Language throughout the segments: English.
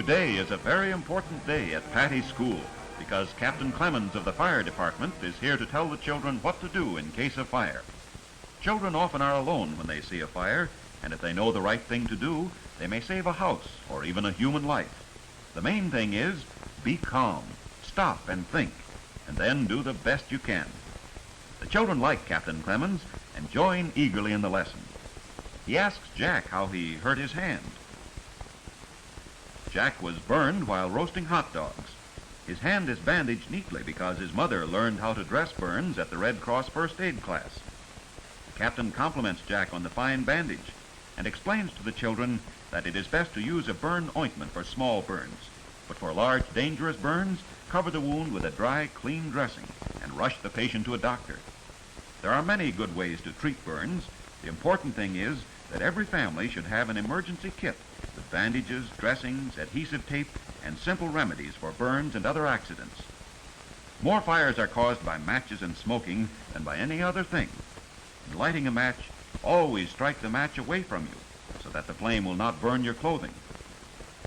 Today is a very important day at Patty's school because Captain Clemens of the fire department is here to tell the children what to do in case of fire. Children often are alone when they see a fire, and if they know the right thing to do, they may save a house or even a human life. The main thing is be calm, stop and think, and then do the best you can. The children like Captain Clemens and join eagerly in the lesson. He asks Jack how he hurt his hand. Jack was burned while roasting hot dogs. His hand is bandaged neatly because his mother learned how to dress burns at the Red Cross first aid class. The captain compliments Jack on the fine bandage and explains to the children that it is best to use a burn ointment for small burns, but for large, dangerous burns, cover the wound with a dry, clean dressing and rush the patient to a doctor. There are many good ways to treat burns. The important thing is that every family should have an emergency kit with bandages, dressings, adhesive tape, and simple remedies for burns and other accidents. More fires are caused by matches and smoking than by any other thing. In lighting a match, always strike the match away from you so that the flame will not burn your clothing.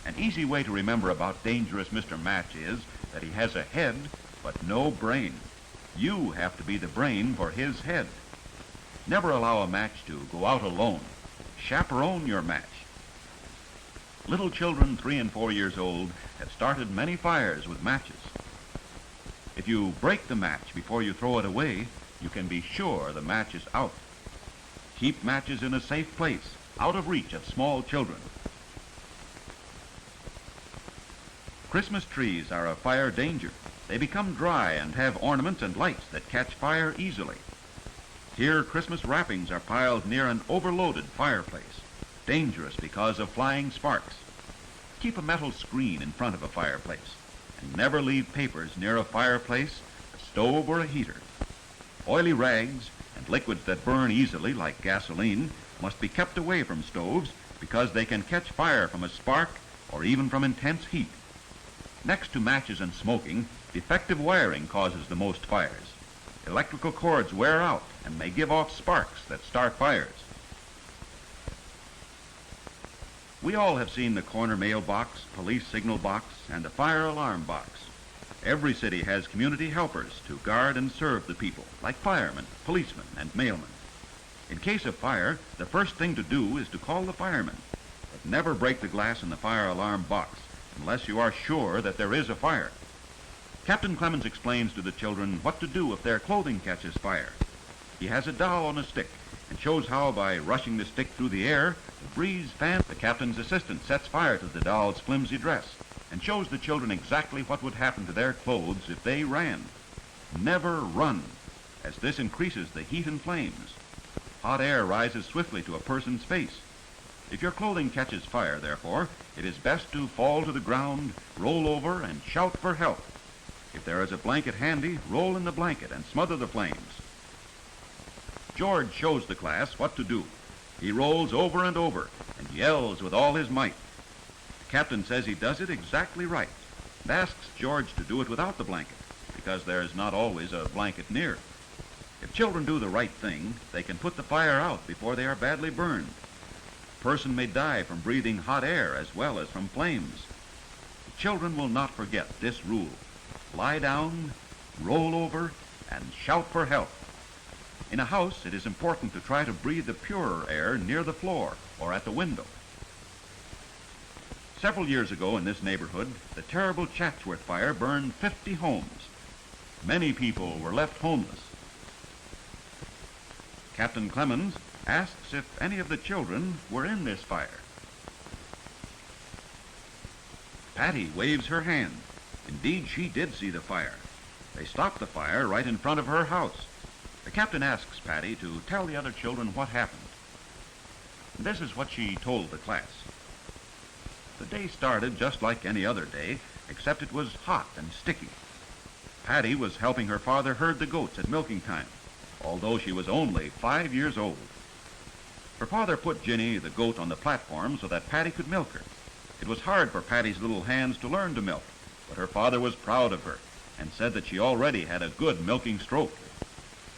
An easy way to remember about dangerous Mr. Match is that he has a head but no brain. You have to be the brain for his head. Never allow a match to go out alone. Chaperone your match. Little children 3 and 4 years old have started many fires with matches. If you break the match before you throw it away, you can be sure the match is out. Keep matches in a safe place, out of reach of small children. Christmas trees are a fire danger. They become dry and have ornaments and lights that catch fire easily. Here, Christmas wrappings are piled near an overloaded fireplace, dangerous because of flying sparks. Keep a metal screen in front of a fireplace, and never leave papers near a fireplace, a stove, or a heater. Oily rags and liquids that burn easily, like gasoline, must be kept away from stoves because they can catch fire from a spark or even from intense heat. Next to matches and smoking, defective wiring causes the most fires. Electrical cords wear out and may give off sparks that start fires. We all have seen the corner mailbox, police signal box, and the fire alarm box. Every city has community helpers to guard and serve the people, like firemen, policemen, and mailmen. In case of fire, the first thing to do is to call the firemen, but never break the glass in the fire alarm box unless you are sure that there is a fire. Captain Clemens explains to the children what to do if their clothing catches fire. He has a doll on a stick and shows how by rushing the stick through the air, the breeze fans. The captain's assistant sets fire to the doll's flimsy dress and shows the children exactly what would happen to their clothes if they ran. Never run, as this increases the heat and flames. Hot air rises swiftly to a person's face. If your clothing catches fire, therefore, it is best to fall to the ground, roll over, and shout for help. If there is a blanket handy, roll in the blanket and smother the flames. George shows the class what to do. He rolls over and over and yells with all his might. The captain says he does it exactly right and asks George to do it without the blanket because there is not always a blanket near. If children do the right thing, they can put the fire out before they are badly burned. A person may die from breathing hot air as well as from flames. The children will not forget this rule. Lie down, roll over, and shout for help. In a house, it is important to try to breathe the purer air near the floor or at the window. Several years ago in this neighborhood, the terrible Chatsworth fire burned 50 homes. Many people were left homeless. Captain Clemens asks if any of the children were in this fire. Patty waves her hand. Indeed, she did see the fire. They stopped the fire right in front of her house. The captain asks Patty to tell the other children what happened. This is what she told the class. The day started just like any other day, except it was hot and sticky. Patty was helping her father herd the goats at milking time, although she was only 5 years old. Her father put Ginny, the goat, on the platform so that Patty could milk her. It was hard for Patty's little hands to learn to milk, but her father was proud of her and said that she already had a good milking stroke.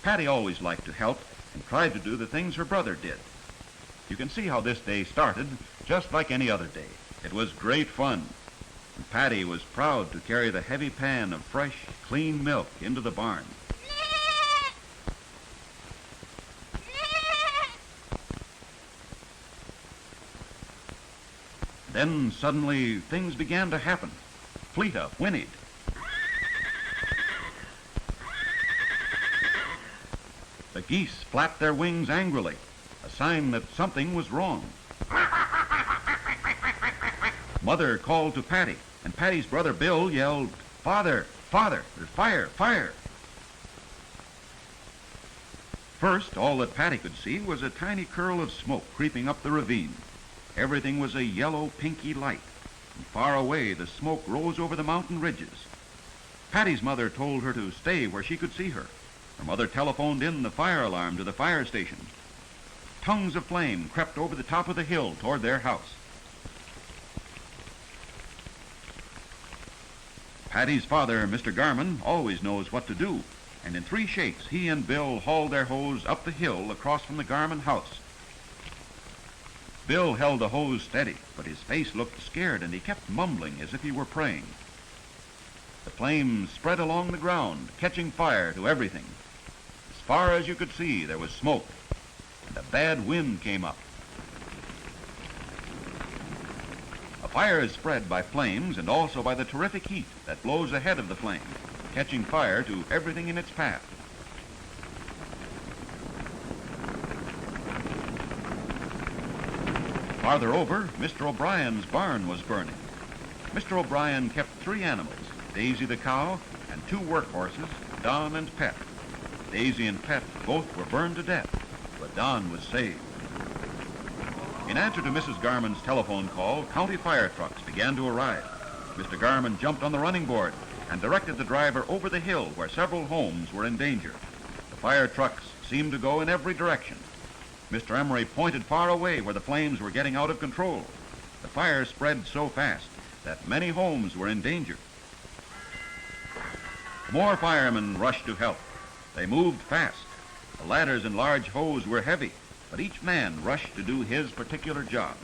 Patty always liked to help and tried to do the things her brother did. You can see how this day started just like any other day. It was great fun. And Patty was proud to carry the heavy pan of fresh, clean milk into the barn. Then suddenly things began to happen. Fleeta whinnied. The geese flapped their wings angrily, a sign that something was wrong. Mother called to Patty, and Patty's brother Bill yelled, "Father, Father, fire, fire!" First, all that Patty could see was a tiny curl of smoke creeping up the ravine. Everything was a yellow, pinky light, and far away the smoke rose over the mountain ridges. Patty's mother told her to stay where she could see her. Her mother telephoned in the fire alarm to the fire station. Tongues of flame crept over the top of the hill toward their house. Patty's father, Mr. Garman, always knows what to do, and in 3 shakes he and Bill hauled their hose up the hill across from the Garman house. Bill held the hose steady, but his face looked scared, and he kept mumbling as if he were praying. The flames spread along the ground, catching fire to everything. As far as you could see, there was smoke, and a bad wind came up. A fire is spread by flames and also by the terrific heat that blows ahead of the flame, catching fire to everything in its path. Farther over, Mr. O'Brien's barn was burning. Mr. O'Brien kept 3 animals, Daisy the cow and 2 work horses, Don and Pet. Daisy and Pet both were burned to death, but Don was saved. In answer to Mrs. Garman's telephone call, county fire trucks began to arrive. Mr. Garman jumped on the running board and directed the driver over the hill where several homes were in danger. The fire trucks seemed to go in every direction. Mr. Emery pointed far away where the flames were getting out of control. The fire spread so fast that many homes were in danger. More firemen rushed to help. They moved fast. The ladders and large hose were heavy, but each man rushed to do his particular job.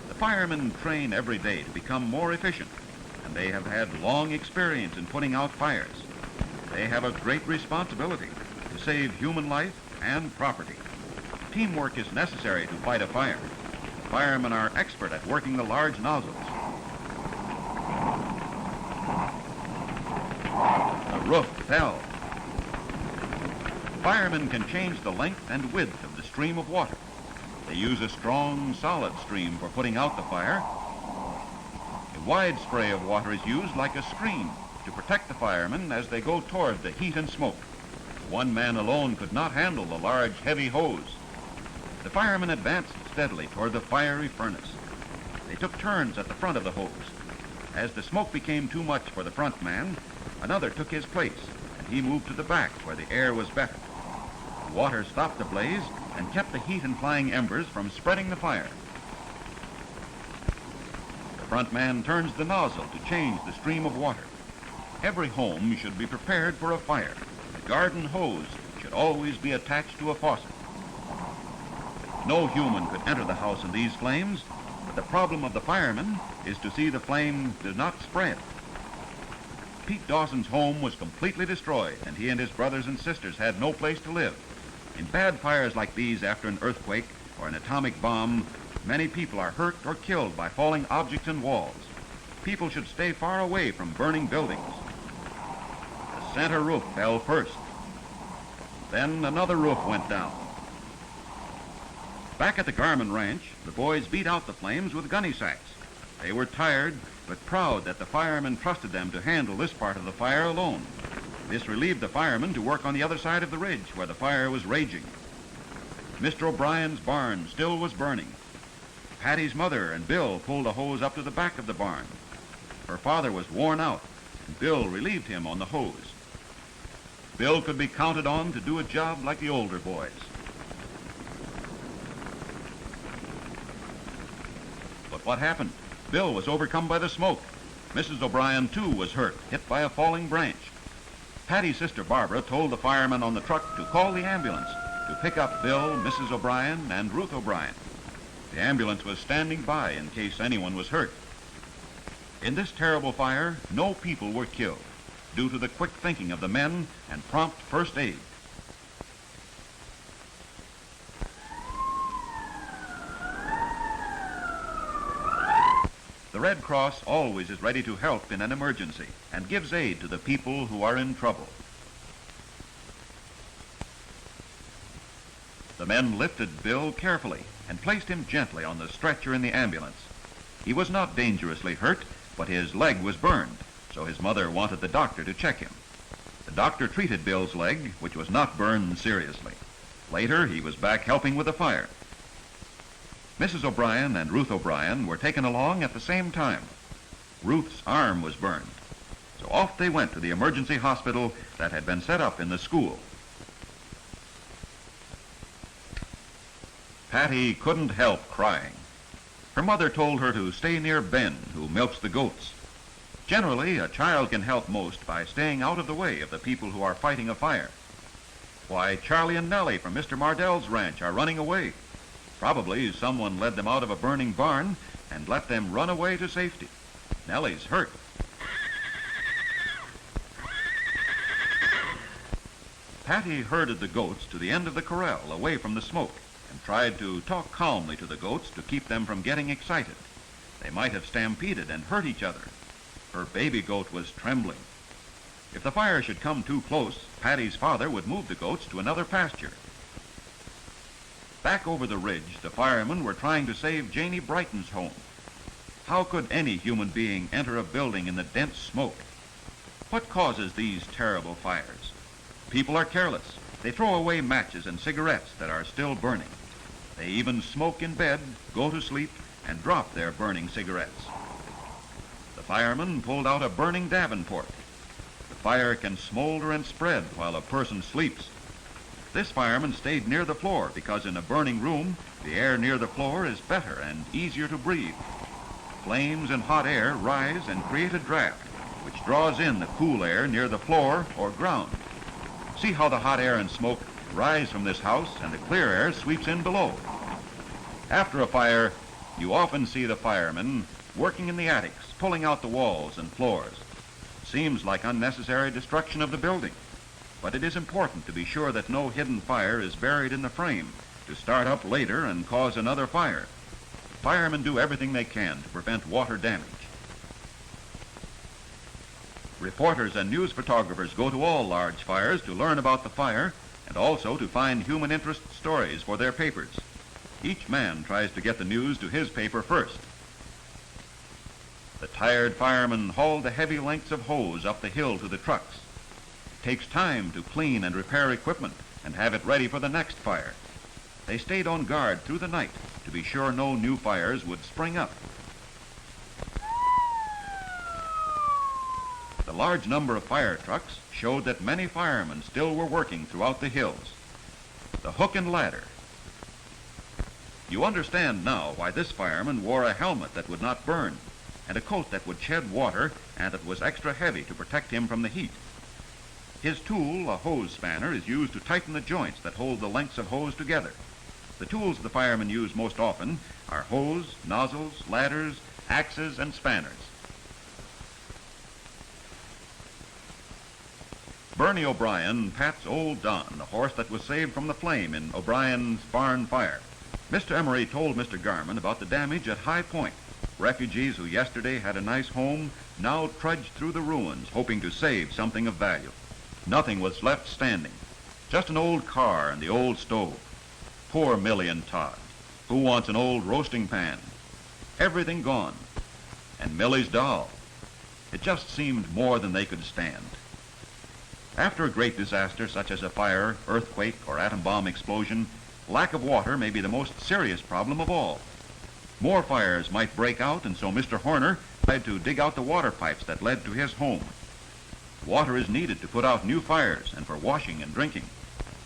The firemen train every day to become more efficient, and they have had long experience in putting out fires. They have a great responsibility to save human life and property. Teamwork is necessary to fight a fire. The firemen are expert at working the large nozzles. The roof fell. Firemen can change the length and width of the stream of water. They use a strong, solid stream for putting out the fire. A wide spray of water is used like a screen to protect the firemen as they go toward the heat and smoke. One man alone could not handle the large, heavy hose. The firemen advanced steadily toward the fiery furnace. They took turns at the front of the hose. As the smoke became too much for the front man, another took his place, and he moved to the back where the air was better. The water stopped the blaze and kept the heat and flying embers from spreading the fire. The front man turns the nozzle to change the stream of water. Every home should be prepared for a fire. The garden hose should always be attached to a faucet. No human could enter the house in these flames, but the problem of the firemen is to see the flame does not spread. Pete Dawson's home was completely destroyed, and he and his brothers and sisters had no place to live. In bad fires like these after an earthquake or an atomic bomb, many people are hurt or killed by falling objects and walls. People should stay far away from burning buildings. The center roof fell first. Then another roof went down. Back at the Garman Ranch, the boys beat out the flames with gunny sacks. They were tired, but proud that the firemen trusted them to handle this part of the fire alone. This relieved the firemen to work on the other side of the ridge where the fire was raging. Mr. O'Brien's barn still was burning. Patty's mother and Bill pulled a hose up to the back of the barn. Her father was worn out, and Bill relieved him on the hose. Bill could be counted on to do a job like the older boys. But what happened? Bill was overcome by the smoke. Mrs. O'Brien, too, was hurt, hit by a falling branch. Patty's sister Barbara told the firemen on the truck to call the ambulance to pick up Bill, Mrs. O'Brien, and Ruth O'Brien. The ambulance was standing by in case anyone was hurt. In this terrible fire, no people were killed due to the quick thinking of the men and prompt first aid. The Red Cross always is ready to help in an emergency and gives aid to the people who are in trouble. The men lifted Bill carefully and placed him gently on the stretcher in the ambulance. He was not dangerously hurt, but his leg was burned, so his mother wanted the doctor to check him. The doctor treated Bill's leg, which was not burned seriously. Later, he was back helping with the fire. Mrs. O'Brien and Ruth O'Brien were taken along at the same time. Ruth's arm was burned, so off they went to the emergency hospital that had been set up in the school. Patty couldn't help crying. Her mother told her to stay near Ben, who milks the goats. Generally, a child can help most by staying out of the way of the people who are fighting a fire. Why, Charlie and Nellie from Mr. Mardell's ranch are running away. Probably someone led them out of a burning barn and let them run away to safety. Nellie's hurt. Patty herded the goats to the end of the corral, away from the smoke, and tried to talk calmly to the goats to keep them from getting excited. They might have stampeded and hurt each other. Her baby goat was trembling. If the fire should come too close, Patty's father would move the goats to another pasture. Back over the ridge, the firemen were trying to save Janie Brighton's home. How could any human being enter a building in the dense smoke? What causes these terrible fires? People are careless. They throw away matches and cigarettes that are still burning. They even smoke in bed, go to sleep, and drop their burning cigarettes. The firemen pulled out a burning Davenport. The fire can smolder and spread while a person sleeps. This fireman stayed near the floor because in a burning room, the air near the floor is better and easier to breathe. Flames and hot air rise and create a draft, which draws in the cool air near the floor or ground. See how the hot air and smoke rise from this house and the clear air sweeps in below. After a fire, you often see the firemen working in the attics, pulling out the walls and floors. Seems like unnecessary destruction of the building, but it is important to be sure that no hidden fire is buried in the frame to start up later and cause another fire. Firemen do everything they can to prevent water damage. Reporters and news photographers go to all large fires to learn about the fire and also to find human interest stories for their papers. Each man tries to get the news to his paper first. The tired firemen hauled the heavy lengths of hose up the hill to the trucks. It takes time to clean and repair equipment and have it ready for the next fire. They stayed on guard through the night to be sure no new fires would spring up. The large number of fire trucks showed that many firemen still were working throughout the hills. The hook and ladder. You understand now why this fireman wore a helmet that would not burn and a coat that would shed water and that was extra heavy to protect him from the heat. His tool, a hose spanner, is used to tighten the joints that hold the lengths of hose together. The tools the firemen use most often are hose, nozzles, ladders, axes, and spanners. Bernie O'Brien pats old Don, the horse that was saved from the flame in O'Brien's barn fire. Mr. Emery told Mr. Garman about the damage at High Point. Refugees who yesterday had a nice home now trudged through the ruins hoping to save something of value. Nothing was left standing. Just an old car and the old stove. Poor Millie and Todd. Who wants an old roasting pan? Everything gone. And Millie's doll. It just seemed more than they could stand. After a great disaster such as a fire, earthquake, or atom bomb explosion, lack of water may be the most serious problem of all. More fires might break out, and so Mr. Horner tried to dig out the water pipes that led to his home. Water is needed to put out new fires and for washing and drinking.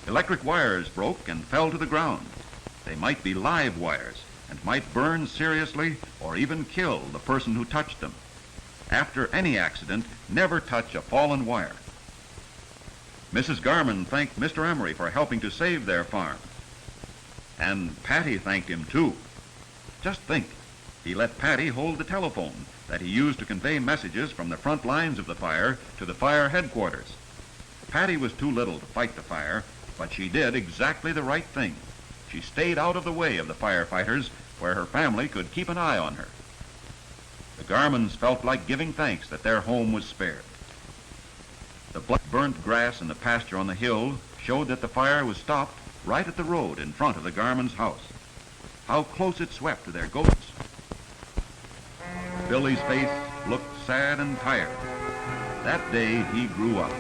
Electric wires broke and fell to the ground. They might be live wires and might burn seriously or even kill the person who touched them. After any accident, never touch a fallen wire. Mrs. Garman thanked Mr. Emery for helping to save their farm. And Patty thanked him too. Just think, he let Patty hold the telephone that he used to convey messages from the front lines of the fire to the fire headquarters. Patty was too little to fight the fire, but she did exactly the right thing. She stayed out of the way of the firefighters where her family could keep an eye on her. The Garmans felt like giving thanks that their home was spared. The burnt grass in the pasture on the hill showed that the fire was stopped right at the road in front of the Garmans' house. How close it swept to their goats. Billy's face looked sad and tired. That day he grew up.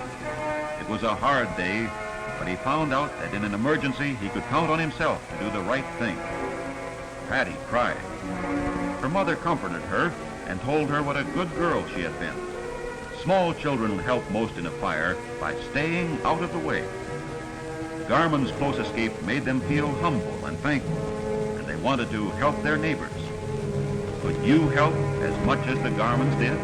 It was a hard day, but he found out that in an emergency he could count on himself to do the right thing. Patty cried. Her mother comforted her and told her what a good girl she had been. Small children help most in a fire by staying out of the way. The Garmans' close escape made them feel humble and thankful, and they wanted to help their neighbors. Could you help as much as the Garmans did?